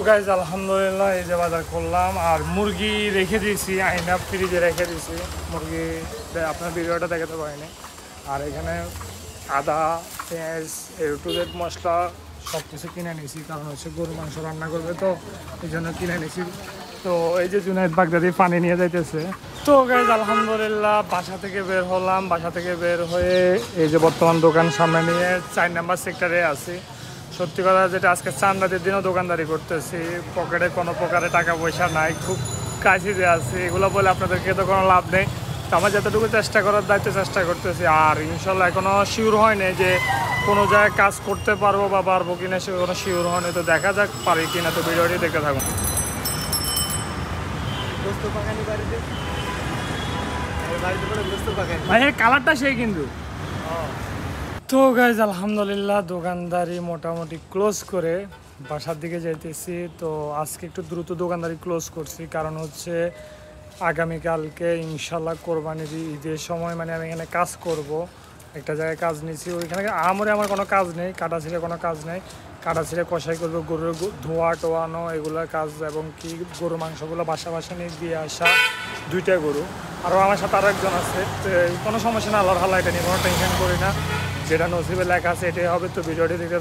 Guys আলহামদুলিল্লাহ এই যে বাজার করলাম আর মুরগি রেখে দিয়েছি আইনা ফ্রিজে রেখে দিয়েছি মুরগি আপনার ভিডিওটা দেখাতে পারিনি। আর এখানে আদা পেঁয়াজ টু জেড মশলা সব কিছু কিনে নিয়েছি, কারণ হচ্ছে গরু মাংস রান্না করবে তো এই জন্য কিনে নিয়েছি। তো এই যে জুনায়েদ বাগদাদি পানি নিয়ে যাইতেছে। তো গাইজ আলহামদুলিল্লাহ বাসা থেকে বের হলাম, বাসা থেকে বের হয়ে এই যে বর্তমান দোকান সামনে নিয়ে 4 নাম্বার সেক্টরে আছি। সত্যি কথা যেটা আজকে চান্দাদের দিনও দোকানদারি করতেছি, পকেটে কোনো প্রকারে টাকা পয়সা নাই, খুব কাছিতে আছি। এগুলো বলে আপনাদেরকে তো কোনো লাভ নেই। তো আমার যতটুকু চেষ্টা করার দায়িত্ব চেষ্টা করতেছি। আর ইনশাল্লাহ এখনও শিওর হয়নি যে কোনো জায়গায় কাজ করতে পারবো বা পারবো কিনা, সে কোনো শিওর হয়নি। তো দেখা যাক পারি কিনা। তো ভিডিওটি দেখতে থাকুন। ভাই এর কালারটা সেই কিন্তু। তো গাইজ আলহামদুলিল্লাহ দোকানদারি মোটামুটি ক্লোজ করে বাসার দিকে যাইতেছি। তো আজকে একটু দ্রুত দোকানদারি ক্লোজ করছি, কারণ হচ্ছে আগামীকালকে ইনশাল্লাহ কোরবানির ঈদের সময় মানে আমি এখানে কাজ করব। একটা জায়গায় কাজ নিয়েছি, ওইখানে আমার কোনো কাজ নেই, কাটা ছিঁড়ে কোনো কাজ নেই। কাটা ছিঁড়ে কষাই করবো, গরুর ধোয়া টোয়ানো এগুলোর কাজ, এবং কি গরু মাংসগুলো বাসা নিয়ে দিয়ে আসা। 2টা গরু, আরও আমার সাথে আরও একজন আছে। তো কোনো সমস্যা না, আল্লাহর হাল্লা, এটা নিয়ে কোনো টেনশন করি না। যেটা নসিবে লেখা আছে এটাই হবে। তো ভিডিওটি দেখতে